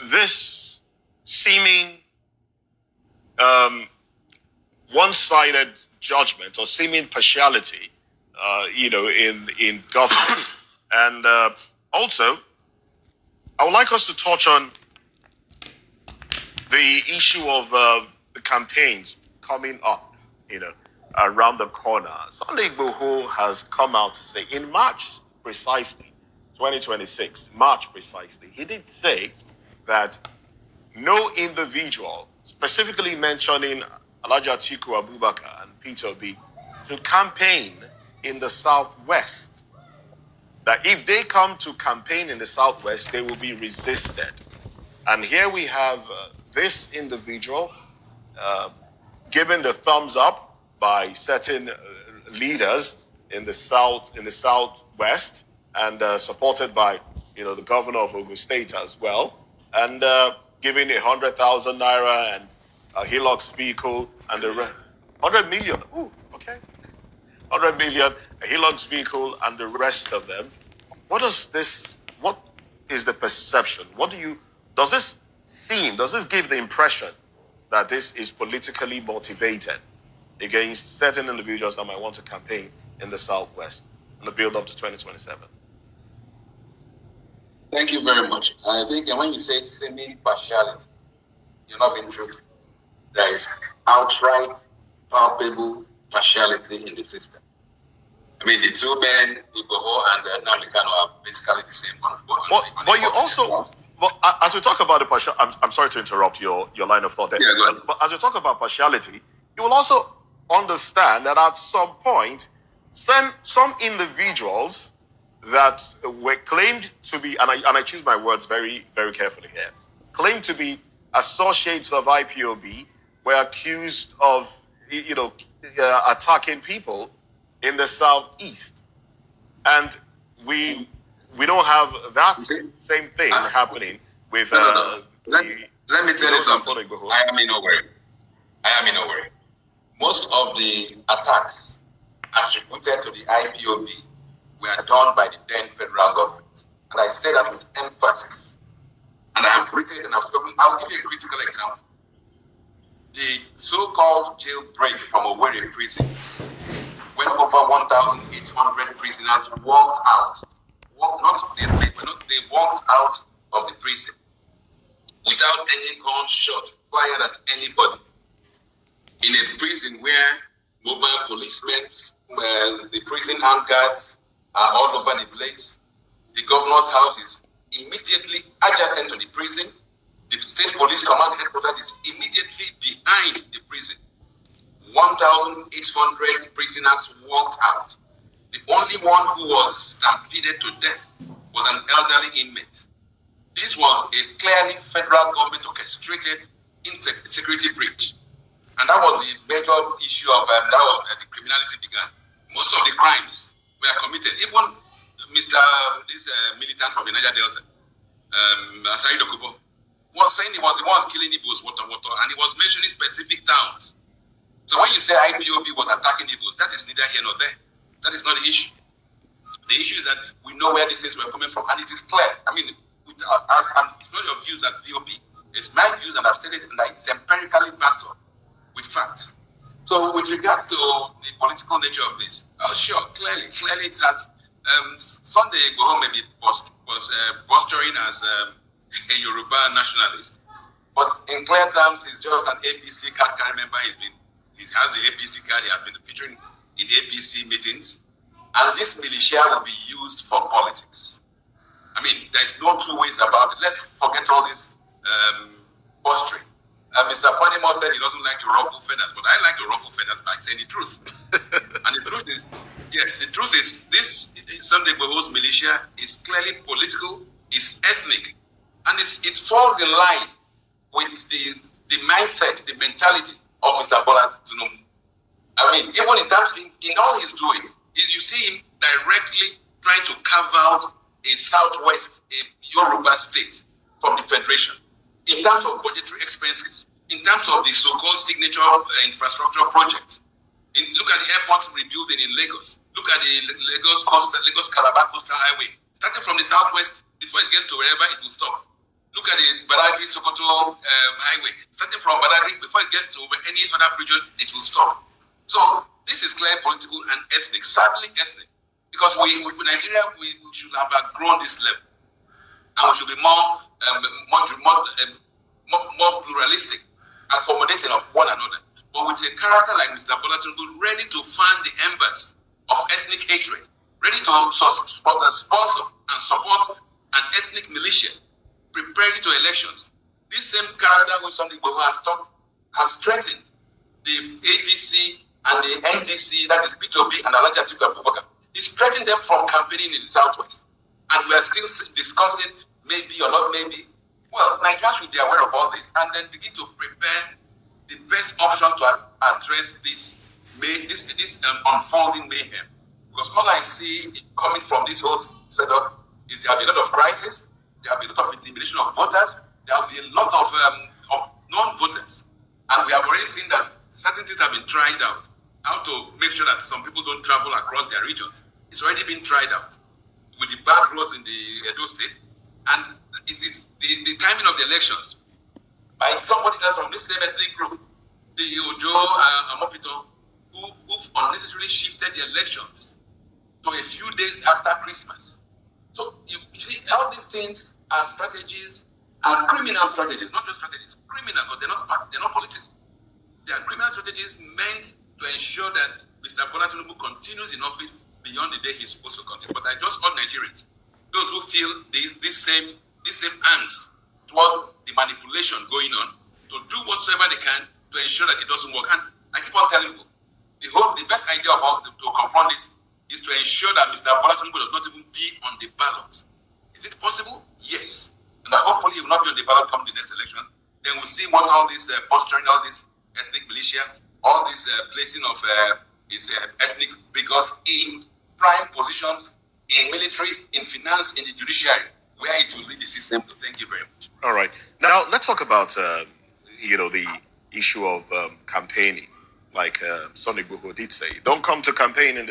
this seeming one-sided judgment or seeming partiality, in government, and also, I would like us to touch on the issue of the campaigns coming up, around the corner. Sunday Igboho has come out to say in March precisely, 2026, March precisely, he did say that no individual, specifically mentioning Alhaji Atiku Abubakar and Peter Obi, to campaign in the Southwest. That if they come to campaign in the Southwest, they will be resisted. And here we have this individual given the thumbs up by certain leaders in the Southwest, and supported by the governor of Ogun State as well, and giving 100,000 naira and a Hilux vehicle and the 100 million. Ooh, okay, 100 million, a Hilux vehicle and the rest of them. What is the perception? Does this give the impression that this is politically motivated against certain individuals that might want to campaign in the Southwest in the build up to 2027? Thank you very much. I think when you say seeming partiality, you're not being truthful. There is outright, palpable partiality in the system. I mean, the two men, Igboho and Namikano, are basically the same one. But you also, as we talk about the partial, I'm sorry to interrupt your line of thought there. Yeah, go ahead. But as we talk about partiality, you will also understand that at some point, some individuals that were claimed to be, and I choose my words very, very carefully here, claimed to be associates of IPOB were accused of, attacking people in the Southeast, and we don't have that same thing happening with. No. Let me tell you something. I am in no worry. Most of the attacks attributed to the IPOB were done by the then federal government. And I say that with emphasis. And I have written it and I've spoken. I'll give you a critical example. The so-called jailbreak from Owerri prisons, when over 1,800 prisoners walked out. They walked out of the prison without any gunshot fired at anybody. In a prison where mobile policemen, the prison armed guards are all over the place. The governor's house is immediately adjacent to the prison. The state police command headquarters is immediately behind the prison. 1,800 prisoners walked out. The only one who was stampeded to death was an elderly inmate. This was a clearly federal government orchestrated security breach. And that was the major issue of that the criminality began. Most of the crimes were committed. Even this militant from the Niger Delta, Asari Dokubo, was saying he was the one killing Igbos, and he was mentioning specific towns. So when you say IPOB was attacking Igbos, that is neither here nor there. That is not the issue. The issue is that we know where these things were coming from, and it is clear. I mean, it's not your views that VOB. It's my views, and I've stated that it's empirically backed up with facts. So with regards to the political nature of this, sure, clearly it has. Sunday Igboho maybe was posturing as a Yoruba nationalist, but in clear terms, he's just an APC card. I remember he has the APC card. He has been featuring in APC meetings, and this militia will be used for politics. I mean, there's no two ways about it. Let's forget all this posturing. Mr. Fadimo said he doesn't like to ruffle feathers, but I like to ruffle feathers by saying the truth. And the truth is, this Sunday Igboho's militia is clearly political, is ethnic, and it falls in line with the mindset, the mentality of Mr. Bola Tinubu. I mean, even in all he's doing, you see him directly trying to carve out a Southwest, a Yoruba state from the Federation. In terms of budgetary expenses, in terms of the so-called signature infrastructure projects. Look at the airport rebuilding in Lagos. Look at the Lagos Calabar Coastal Highway. Starting from the Southwest, before it gets to wherever it will stop. Look at the Badagry Sokoto highway. Starting from Badagry, before it gets to any other region, it will stop. So this is clear political and ethnic, sadly ethnic, because Nigeria, we should have outgrown this level, and we should be more pluralistic, accommodating of one another. But with a character like Mr. Bola Tinubu, ready to fan the embers of ethnic hatred, ready to sponsor and support an ethnic militia, preparing to elections. This same character who Sunday Igboho has threatened the ADC and the NDC, that is P2B and Alhaji Atiku Abubakar. He's threatening them from campaigning in the Southwest. And we are still discussing maybe or not maybe. Well, Nigeria should be aware of all this and then begin to prepare the best option to address this unfolding mayhem. Because all I see coming from this whole setup is there will be a lot of crisis, there will be a lot of intimidation of voters, there will be a lot of non-voters. And we have already seen that certain things have been tried out. How to make sure that some people don't travel across their regions. It's already been tried out with the bad roads in the Edo State. And it is the timing of the elections by somebody else from this same ethnic group, the Ojo Amopito, who unnecessarily shifted the elections to a few days after Christmas. So you see, all these things are strategies, are criminal strategies, not just strategies, criminal, because they're not political. They are criminal strategies meant to ensure that Mr. Bola Tinubu continues in office beyond the day he's supposed to continue. But I just urge Nigerians, those who feel this same angst towards the manipulation going on, to do whatsoever they can to ensure that it doesn't work. And I keep on telling you, the best idea of all to confront this is to ensure that Mr. Bola Tinubu does not even be on the ballot. Is it possible? Yes. And hopefully he will not be on the ballot come the next election. Then we'll see what all this posturing, all this ethnic militia, all this placing of his ethnic bigots in prime positions, in military, in finance, in the judiciary, where it will lead the system. Thank you very much. All right. Now let's talk about the issue of campaigning. Like Sonny Igboho did say, don't come to campaign in the